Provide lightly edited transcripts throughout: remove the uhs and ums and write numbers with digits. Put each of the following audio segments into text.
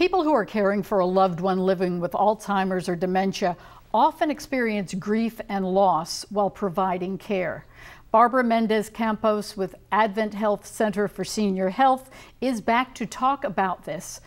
People who are caring for a loved one living with Alzheimer's or dementia often experience grief and loss while providing care. Barbara Mendez-Campos with Advent Health Center for Senior Health is back to talk about this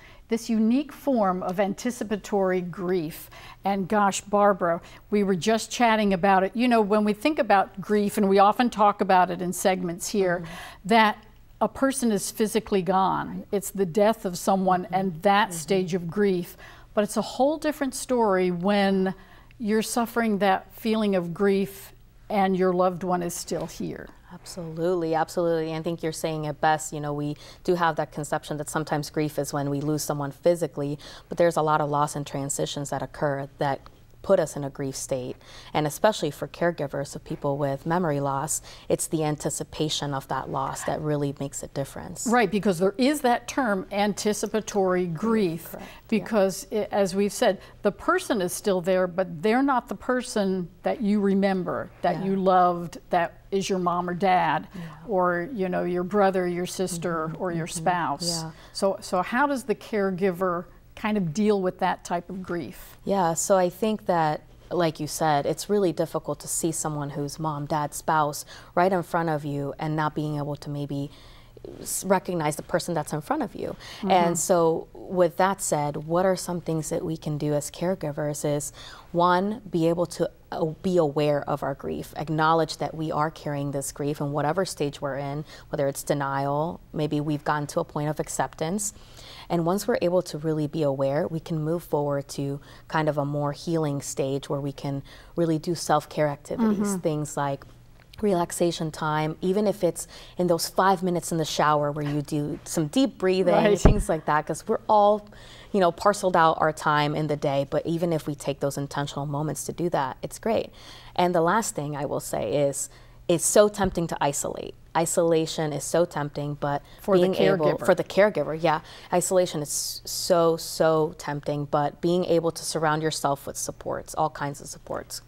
unique form of anticipatory grief. And gosh, Barbara, we were just chatting about it. You know, when we think about grief, and we often talk about it in segments here, that a person is physically gone. It's the death of someone and that stage of grief. But it's a whole different story when you're suffering that feeling of grief and your loved one is still here. Absolutely, absolutely. I think you're saying it best. You know, we do have that conception that sometimes grief is when we lose someone physically, but there's a lot of loss and transitions that occur that put us in a grief state. And especially for caregivers of people with memory loss, it's the anticipation of that loss that really makes a difference. Right, because there is that term, anticipatory grief, Correct, because as we've said, the person is still there, but they're not the person that you remember, that you loved, that is your mom or dad, or you know, your brother, your sister, or your spouse. So how does the caregiver kind of deal with that type of grief? Yeah, so I think that, like you said, it's really difficult to see someone who's mom, dad, spouse right in front of you and not being able to maybe recognize the person that's in front of you. And so with that said, what are some things that we can do as caregivers is, one, be able to be aware of our grief, acknowledge that we are carrying this grief in whatever stage we're in, whether it's denial, maybe we've gotten to a point of acceptance. And once we're able to really be aware, we can move forward to kind of a more healing stage where we can really do self-care activities, things like relaxation time, even if it's in those 5 minutes in the shower where you do some deep breathing, things like that, because we're all, you know, parceled out our time in the day, but even if we take those intentional moments to do that, it's great. And the last thing I will say is, it's so tempting to isolate. Isolation is so tempting, but for the caregiver, isolation is so tempting, but being able to surround yourself with supports, all kinds of supports,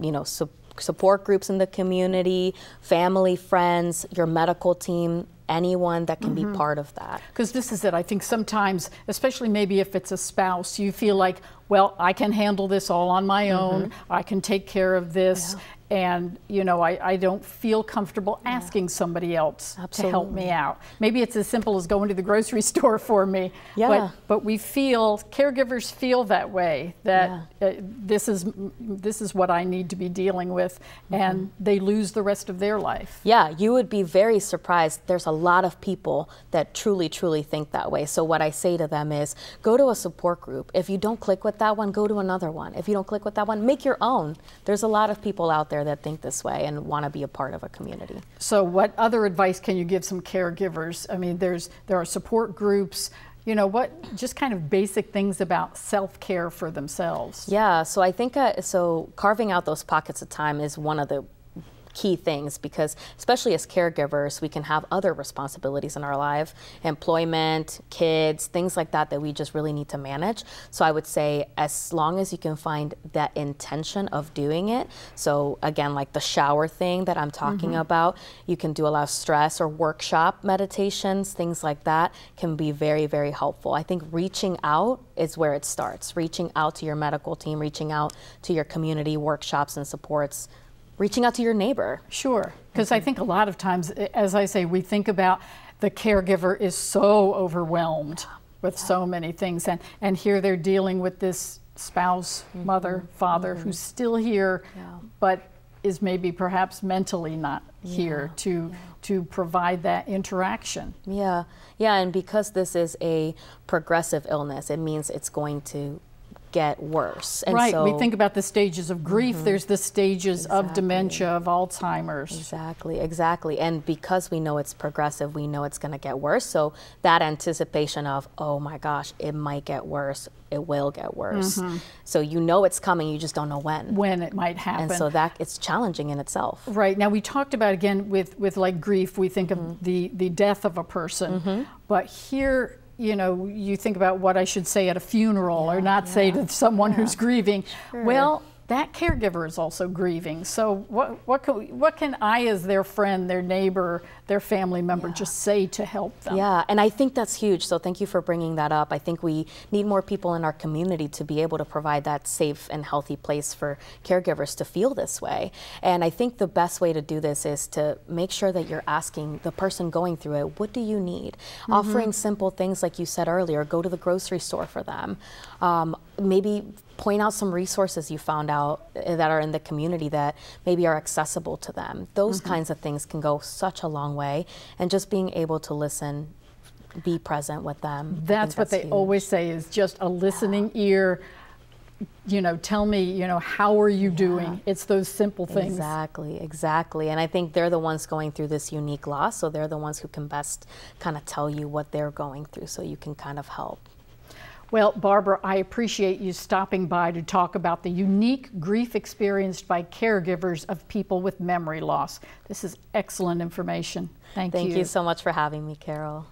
you know, support groups in the community, family, friends, your medical team, anyone that can be part of that. Because this is it, I think sometimes, especially maybe if it's a spouse, you feel like, well, I can handle this all on my own, I can take care of this, and you know, I don't feel comfortable asking somebody else to help me out. Maybe it's as simple as going to the grocery store for me, but we feel, caregivers feel that way, that this is what I need to be dealing with, and they lose the rest of their life. Yeah, you would be very surprised. There's a lot of people that truly think that way. So what I say to them is, go to a support group. If you don't click with that one, go to another one. If you don't click with that one, make your own. There's a lot of people out there that think this way and want to be a part of a community. So what other advice can you give some caregivers? I mean, there are support groups, you know, what just kind of basic things about self-care for themselves? Yeah, so I think so carving out those pockets of time is one of the key things, because especially as caregivers, we can have other responsibilities in our life, employment, kids, things like that we just really need to manage. So I would say, as long as you can find that intention of doing it, so again, like the shower thing that I'm talking about, you can do a lot of stress or workshop meditations, things like that can be very helpful. I think reaching out is where it starts, reaching out to your medical team, reaching out to your community workshops and supports, reaching out to your neighbor. Sure, because I think a lot of times, as I say, we think about the caregiver is so overwhelmed with so many things, and here they're dealing with this spouse, mother, father, who's still here, but is maybe perhaps mentally not here to provide that interaction. Yeah, and because this is a progressive illness, it means it's going to get worse. And so, we think about the stages of grief, there's the stages of dementia, of Alzheimer's. Exactly. And because we know it's progressive, we know it's going to get worse. So that anticipation of, oh my gosh, it might get worse, it will get worse. So you know it's coming, you just don't know when. When it might happen. And so that it's challenging in itself. Right. Now we talked about, again, with like grief, we think of the death of a person, but here, you know, you think about what I should say at a funeral or not say to someone who's grieving. Well, that caregiver is also grieving. So what can I, as their friend, their neighbor, their family member, just say to help them? Yeah, and I think that's huge. So thank you for bringing that up. I think we need more people in our community to be able to provide that safe and healthy place for caregivers to feel this way. And I think the best way to do this is to make sure that you're asking the person going through it, what do you need? Offering simple things like you said earlier, go to the grocery store for them. Maybe point out some resources you found out that are in the community that maybe are accessible to them. Those kinds of things can go such a long way, and just being able to listen, be present with them. That's what they always say, is just a listening ear. You know, tell me, you know, how are you doing? It's those simple things. Exactly, exactly. And I think they're the ones going through this unique loss, so they're the ones who can best kind of tell you what they're going through, so you can kind of help. Well, Barbara, I appreciate you stopping by to talk about the unique grief experienced by caregivers of people with memory loss. This is excellent information. Thank you. Thank you so much for having me, Carol.